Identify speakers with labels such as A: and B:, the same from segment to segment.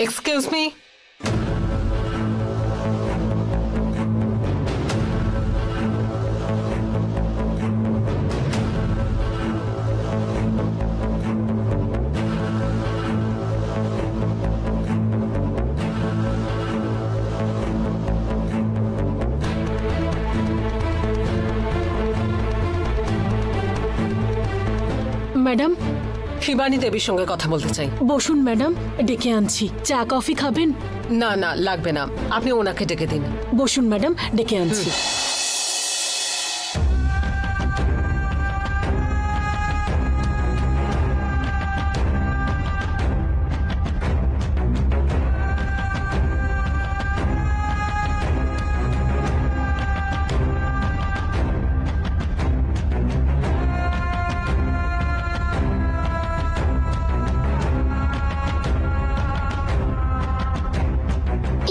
A: Excuse me,
B: madam,
A: Shivani দেবীর সঙ্গে কথা বলতে চাই।
B: বসুন ম্যাডাম, ডেকে আনছি। চা কফি খাবেন?
A: না না, লাগবে না, আপনি ওনাকে ডেকে দিন।
B: বসুন ম্যাডাম, ডেকে আনছি।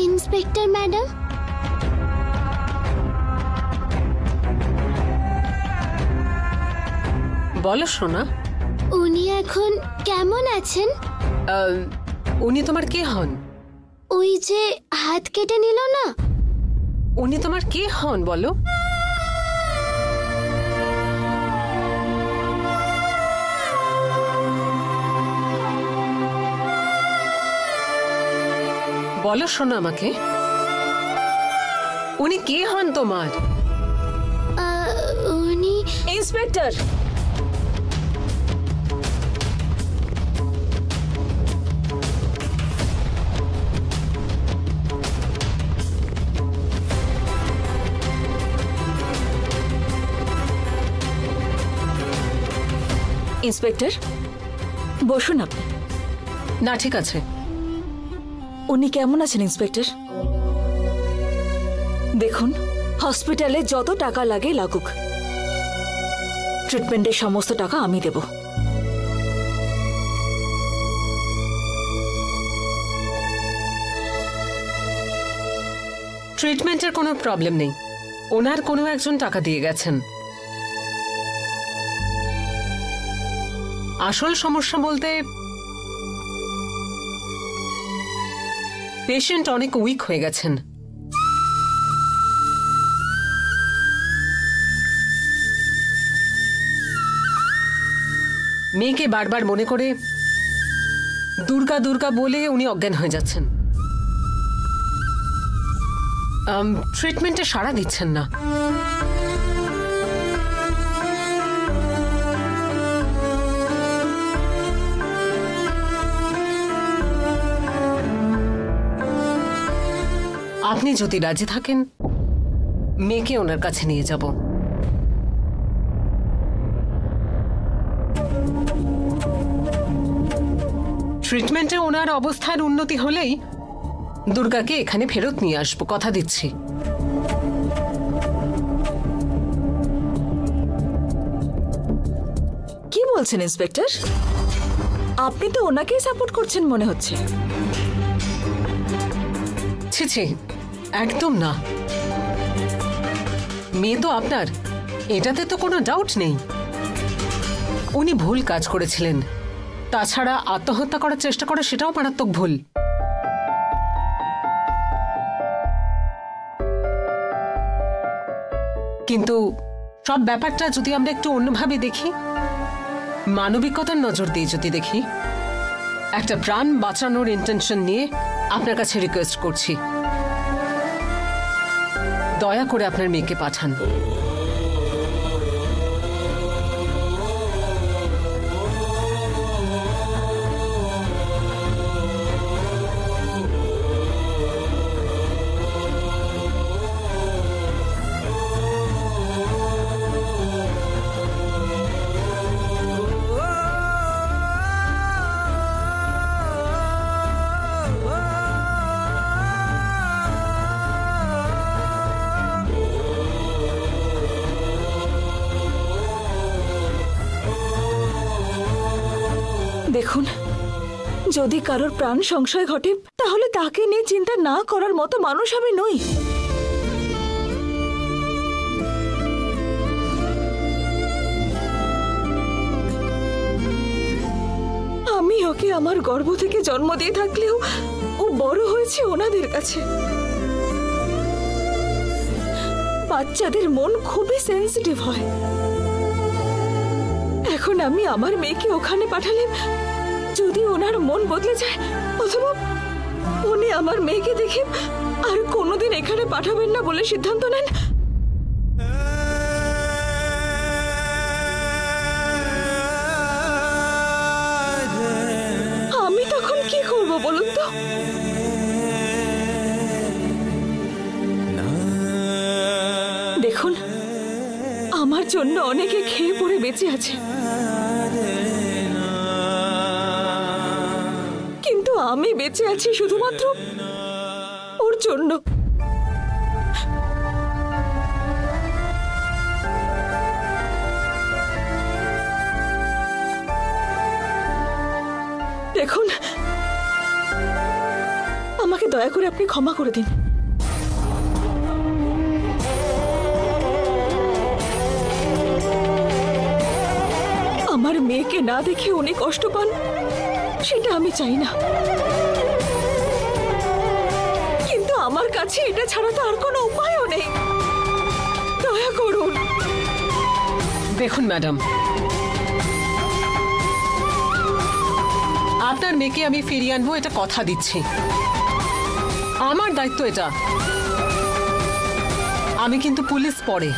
C: ইন্সপেক্টর ম্যাডাম,
A: বলো সোনা।
C: উনি এখন কেমন আছেন?
A: উনি তোমার কে হন?
C: ওই যে হাত কেটে নিল না,
A: উনি তোমার কে হন বলো? বলো শোনো আমাকে, উনি কে হন তোমার?
C: উনি
B: ইন্সপেক্টর, ইন্সপেক্টর বসুন আপনি।
A: না ঠিক আছে।
B: উনি কেমন আছেন ইন্সপেক্টর? দেখুন, হসপিটালে যত টাকা লাগে লাগুক, ট্রিটমেন্টের সমস্ত টাকা আমি দেব।
A: ট্রিটমেন্টের কোনো প্রবলেম নেই, ওনার কোনো একজন টাকা দিয়ে গেছেন। আসল সমস্যা বলতে পেশেন্ট অনেক উইক হয়ে গেছেন। মেয়েকে বারবার মনে করে দুর্গা দুর্গা বলে উনি অজ্ঞান হয়ে যাচ্ছেন। ট্রিটমেন্টে সাড়া দিচ্ছেন না। আপনি যদি রাজি থাকেন, মেয়েকে ওনার কাছে নিয়ে যাব। ট্রিটমেন্টে ওনার অবস্থার উন্নতি হলেই দুর্গাকে এখানে ফেরত নিয়ে আসবো, কথা দিচ্ছি।
B: কি বলছেন ইন্সপেক্টর? আপনি তো ওনাকেই সাপোর্ট করছেন মনে হচ্ছে।
A: ছি ছি, একদম না। মেয়ে তো আপনার, এটাতে তো কোনো ডাউট নেই। উনি ভুল কাজ করেছিলেন, তাছাড়া আত্মহত্যা করার চেষ্টা করা সেটাও মারাত্মক ভুল। কিন্তু সব ব্যাপারটা যদি আমরা একটু অন্যভাবে দেখি, মানবিকতার নজর দিয়ে যদি দেখি, একটা প্রাণ বাঁচানোর ইন্টেনশন নিয়ে আপনার কাছে রিকোয়েস্ট করছি, দয়া করে আপনার মেয়েকে পাঠান।
B: দেখুন, যদি কারোর প্রাণ সংশয় ঘটে তাহলে তাকে নিয়ে চিন্তা না করার মতো মানুষ আমি নই। আমি ওকে আমার গর্ভ থেকে জন্ম দিয়ে থাকলেও ও বড় হয়েছে ওনাদের কাছে। বাচ্চাদের মন খুবই সেন্সিটিভ হয়। এখন আমি আমার মেয়েকে ওখানে পাঠালে যদি ওনার মন বদলে যায়, অথবা উনি আমার মেয়েকে দেখে আর কোনোদিন এখানে পাঠাবেন না বলে সিদ্ধান্ত নেন, আমি তখন কি করব বলুন তো? দেখুন, আমার জন্য অনেকে খেয়ে পড়ে বেঁচে আছে, কিন্তু আমি বেঁচে আছি শুধুমাত্র ওর জন্য। দেখুন, আমাকে দয়া করে আপনি ক্ষমা করে দিন। আমার মেয়েকে না দেখে উনি কষ্ট পান, সেটা আমি চাই না, কিন্তু আমার কাছে এটা ছাড়া তো আর কোনো উপায়ও নেই। দয়া করুন।
A: দেখুন ম্যাডাম, আপনার মেয়েকে আমি ফিরিয়ে আনবো, এটা কথা দিচ্ছি। আমার দায়িত্ব এটা। আমি কিন্তু পুলিশ পড়ে,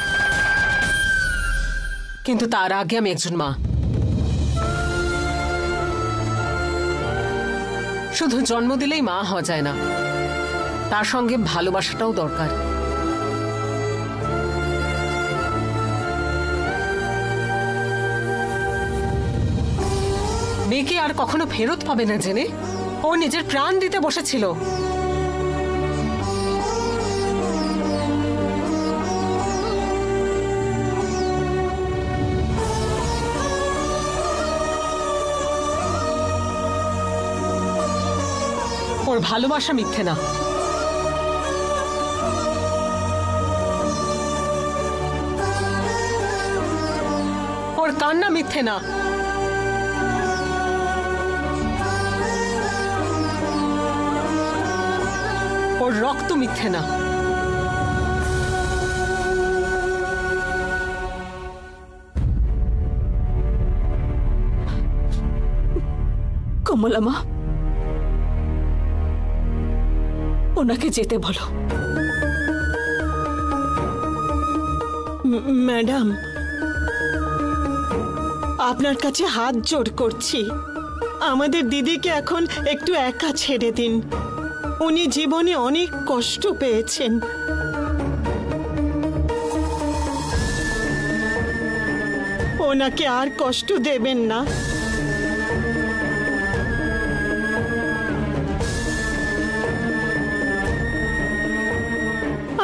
A: কিন্তু তার আগে আমি একজন মা। শুধু জন্ম দিলেই মা হওয়া যায় না, তার সঙ্গে ভালোবাসাটাও দরকার। মেয়েকে আর কখনো ফেরত পাবে না জেনে ও নিজের প্রাণ দিতে বসেছিল। ওর ভালোবাসা মিথ্যে না, ওর কান্না মিথ্যে না, ওর রক্ত মিথ্যে না।
B: কমলা মা, ওনাকে যেতে বলো।
D: ম্যাডাম, আপনার কাছে হাত জোড় করছি, আমাদের দিদিকে এখন একটু একা ছেড়ে দিন। উনি জীবনে অনেক কষ্ট পেয়েছেন। ওনাকে আর কষ্ট দেবেন না।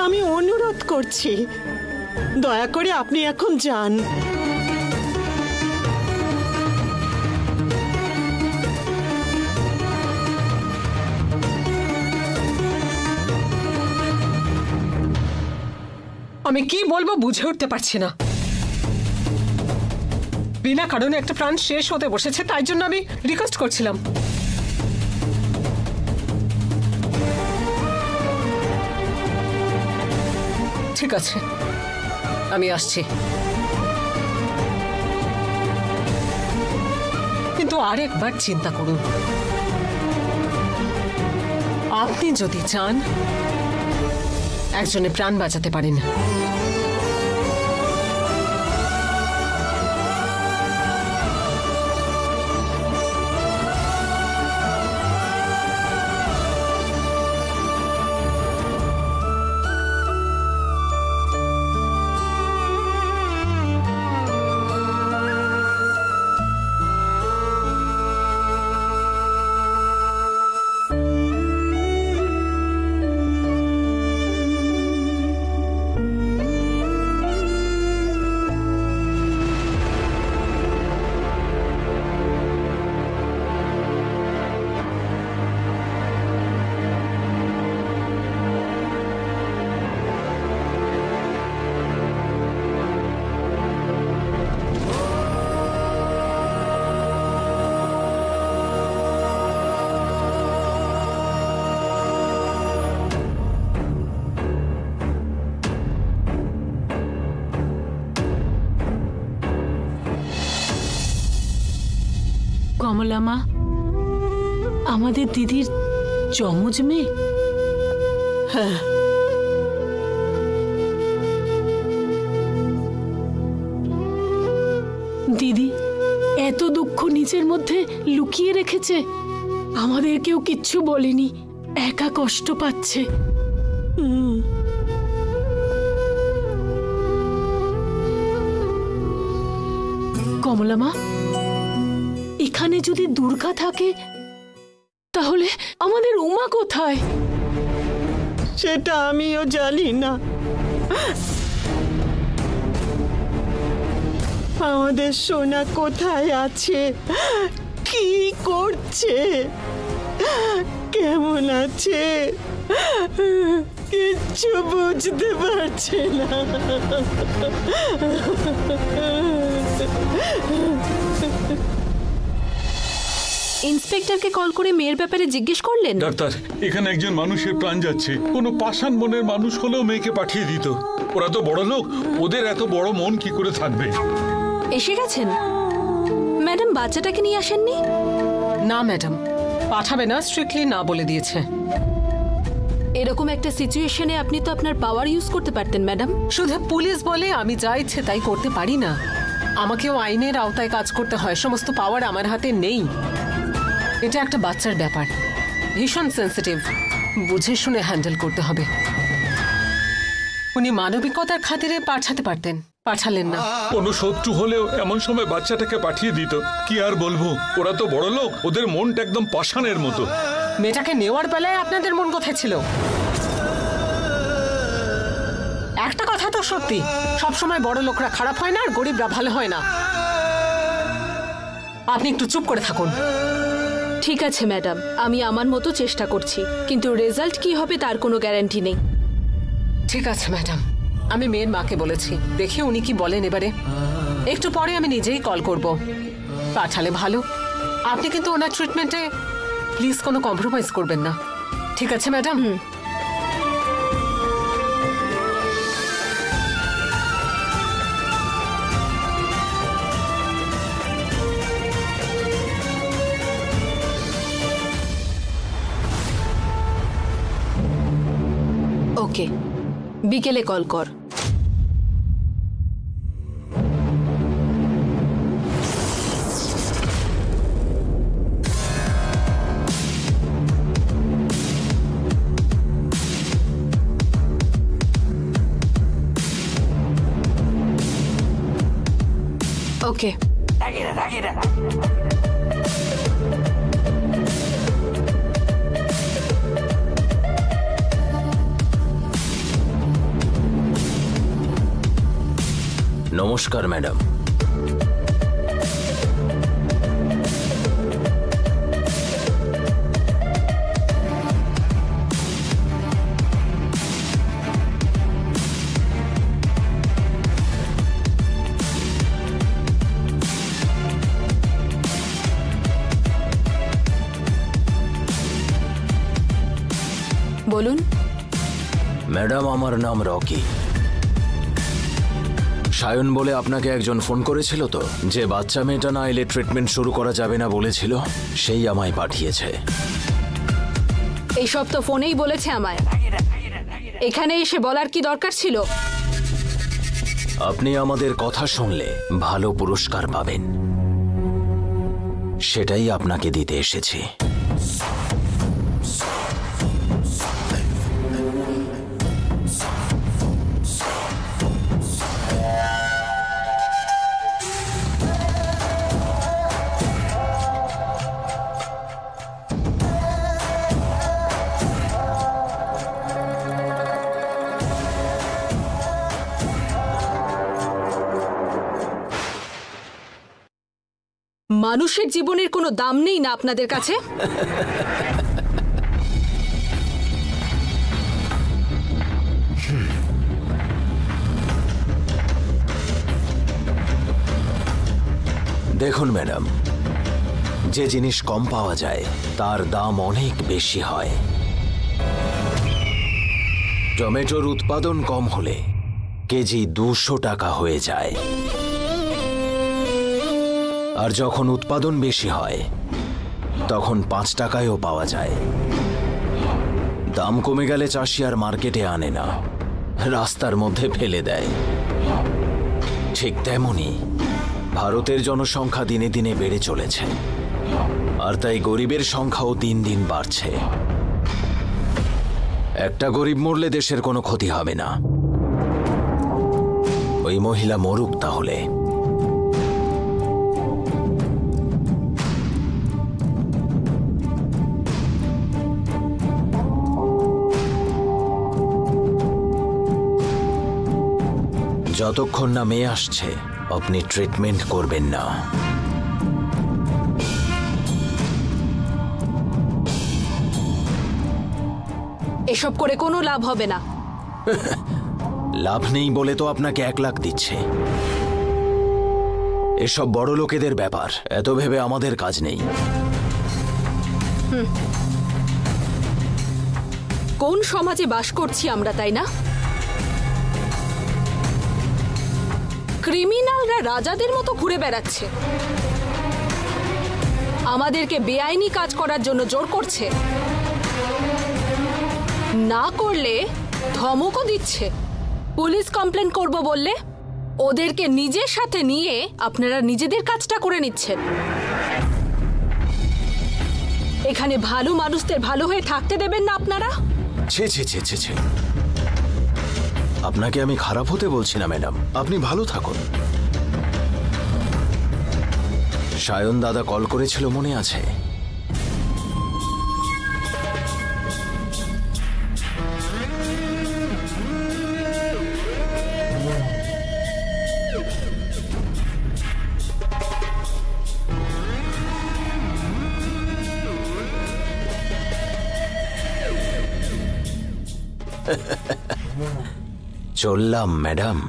D: আমি অনুরোধ করছি, দয়া করে আপনি এখন যান।
A: আমি কি বলবো বুঝে উঠতে পারছি না। বিনা কারণে একটা প্রাণ শেষ হতে বসেছে, তাই জন্য আমি রিকোয়েস্ট করছিলাম। ঠিক আছে, আমি আসছি, কিন্তু আরেকবার চিন্তা করুন। আপনি যদি চান একজনের প্রাণ বাঁচাতে পারেন,
E: কমলা মা আমাদের দিদির যমজ মেয়ে।
D: হ্যাঁ,
E: দিদি এত দুঃখ নিজের মধ্যে লুকিয়ে রেখেছে, আমাদের কেউ কিচ্ছু বলেনি, একা কষ্ট পাচ্ছে। কমলা মা, এখানে যদি দুর্গা থাকে তাহলে আমাদের উমা কোথায়?
D: সেটা আমিও জানি না। আমাদের সোনা কোথায় আছে, কি করছে, কেমন আছে, কিচ্ছু বুঝতে পারছে না।
B: ইন্সপেক্টরকে কল করে মেয়ের ব্যাপারে জিজ্ঞেস করলেন?
F: ডাক্তার, এখানে একজন মানুষের প্রাণ যাচ্ছে, কোনো পাষাণ মনের মানুষ হলেও মেয়েকে পাঠিয়ে দিত। ওরা তো বড় লোক, ওদের এত বড় মন কি করে থাকবে?
B: এসে গেছেন ম্যাডাম, বাচ্চাটাকে নিয়ে আসেননি?
A: না ম্যাডাম, পাঠাবে না, স্ট্রিক্টলি না বলে দিয়েছে।
B: এরকম একটা সিচুয়েশনে আপনি তো আপনার পাওয়ার ইউজ করতে পারতেন ম্যাডাম।
A: শুধু পুলিশ বলে আমি যা ইচ্ছে তাই করতে পারি না, আমাকেও আইনের আওতায় কাজ করতে হয়, সমস্ত পাওয়ার আমার হাতে নেই। এটা একটা বাচ্চার ব্যাপার, ভীষণ সেন্সিটিভ, বুঝে শুনে হ্যান্ডেল করতে হবে। উনি মানবিকতার খাতিরে পাঠাতে পারতেন, পাঠালেন না।
F: কোনো শত্রু হলেও এমন সময় বাচ্চাটাকে পাঠিয়ে দিত। কি আর বলবো, ওরা তো বড় লোক, ওদের মনটা একদম পাষাণের মতো।
A: মেয়েটাকে নেওয়ার বেলায় আপনাদের মন কোথায় ছিল? একটা কথা তো সত্যি, সবসময় বড় লোকরা খারাপ হয় না আর গরিবরা ভালো হয় না। আপনি একটু চুপ করে থাকুন।
B: ঠিক আছে ম্যাডাম, আমি আমার মতো চেষ্টা করছি, কিন্তু রেজাল্ট কি হবে তার কোনো গ্যারান্টি নেই।
A: ঠিক আছে ম্যাডাম, আমি মেয়ের মাকে বলেছি, দেখি উনি কি বলেন এবারে। একটু পরে আমি নিজেই কল করব, পাঠালে ভালো। আপনি কিন্তু ওনার ট্রিটমেন্টে প্লিজ কোনো কম্প্রোমাইজ করবেন না, ঠিক আছে ম্যাডাম?
B: ওকে, বিকেলে কল কর। ওকে।
G: নমস্কার ম্যাডাম।
B: বলুন।
G: ম্যাডাম, আমার নাম রকি। সায়ন বলে আপনাকে একজন ফোন করেছিল তো, যে বাচ্চা মেয়েটা না এলে ট্রিটমেন্ট শুরু করা যাবে না বলেছিল, সেই আমায় পাঠিয়েছে।
B: এইসব তো ফোনেই বলেছে আমায়, এখানে এসে বলার কি দরকার ছিল?
G: আপনি আমাদের কথা শুনলে ভালো পুরস্কার পাবেন, সেটাই আপনাকে দিতে এসেছি।
B: মানুষের জীবনের কোনো দাম নেই না আপনাদের কাছে?
G: দেখুন ম্যাডাম, যে জিনিস কম পাওয়া যায় তার দাম অনেক বেশি হয়। টমেটোর উৎপাদন কম হলে কেজি 200 টাকা হয়ে যায়, আর যখন উৎপাদন বেশি হয় তখন 5 টাকায়ও পাওয়া যায়। দাম কমে গেলে চাষি আর মার্কেটে আনে না, রাস্তার মধ্যে ফেলে দেয়। ঠিক তেমনি ভারতের জনসংখ্যা দিনে দিনে বেড়ে চলেছে, আর তাই গরিবের সংখ্যাও দিন দিন বাড়ছে। একটা গরিব মরলে দেশের কোনো ক্ষতি হবে না। ওই মহিলা মরুক তাহলে। যতক্ষণ না মেয়ে আসছে আপনি ট্রিটমেন্ট করবেন না।
B: এসব করে কোনো লাভ হবে না।
G: লাভ নেই বলে তো আপনাকে 1 লাখ দিচ্ছে। এসব বড় লোকেদের ব্যাপার, এত ভেবে আমাদের কাজ নেই।
B: কোন সমাজে বাস করছি আমরা, তাই না? ক্রিমিনালরা রাজাদের মতো ঘুরে বেড়াচ্ছে, আমাদেরকে বেআইনি কাজ করার জন্য জোর করছে, না করলে ধমকও দিচ্ছে। পুলিশ কমপ্লেন করব বললে ওদেরকে নিজের সাথে নিয়ে আপনারা নিজেদের কাজটা করে নিচ্ছেন। এখানে ভালো মানুষদের ভালো হয়ে থাকতে দেবেন না আপনারা?
G: ছে ছে ছে ছে ছে, আপনাকে আমি খারাপ হতে বলছি না ম্যাডাম, আপনি ভালো থাকুন। সায়ন দাদা কল করেছিল, মনে আছে? চললাম madam.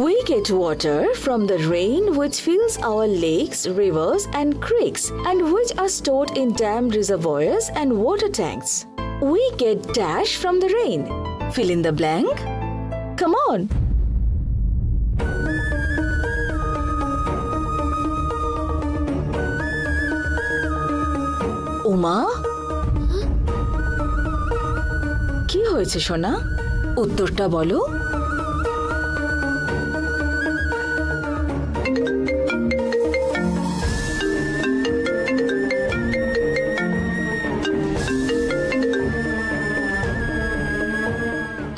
B: We get water from the rain which fills our lakes, rivers and creeks and which are stored in dam reservoirs and water tanks. We get dash from the rain. Fill in the blank. Come on. Uma, কি হয়েছে সোনা? উত্তরটা বলো।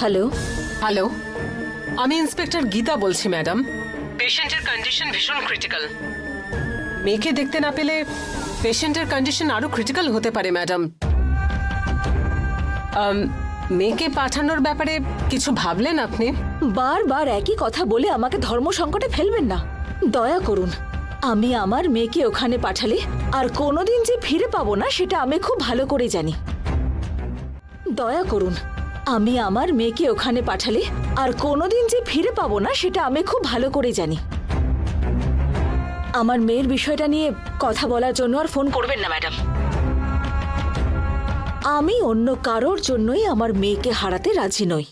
B: Hello.
A: Hello, আমি inspector Gita বলছি madam. পেশেন্টের condition ভীষণ critical. মেয়েকে দেখতে না পেলে পেশেন্টের কন্ডিশন আরো ক্রিটিক্যাল হতে পারে ম্যাডাম। মেয়েকে পাঠানোর ব্যাপারে কিছু ভাবলেন আপনি?
B: বারবার একই কথা বলে আমাকে ধর্ম সংকটে ফেলবেন না, দয়া করুন। আমি আমার মেয়েকে ওখানে পাঠালে আর কোনোদিন যে ফিরে পাবো না সেটা আমি খুব ভালো করে জানি। দয়া করুন, আমি আমার মেয়েকে ওখানে পাঠালে আর কোনোদিন যে ফিরে পাবো না সেটা আমি খুব ভালো করে জানি। আমার মেয়ের বিষয়টা নিয়ে কথা বলার জন্য আর ফোন করবেন না ম্যাডাম। আমি অন্য কারোর জন্যই আমার মেয়েকে হারাতে রাজি নই।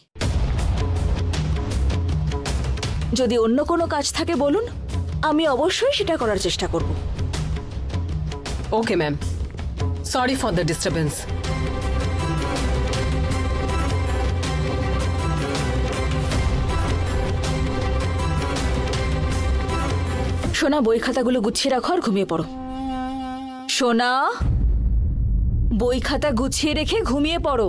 B: যদি অন্য কোনো কাজ থাকে বলুন, আমি অবশ্যই সেটা করার চেষ্টা করব।
A: Okay ma'am, sorry for the disturbance.
B: সোনা, বই খাতাগুলো গুছিয়ে রাখো আর ঘুমিয়ে পড়ো। সোনা, বই খাতা গুছিয়ে রেখে ঘুমিয়ে পড়ো।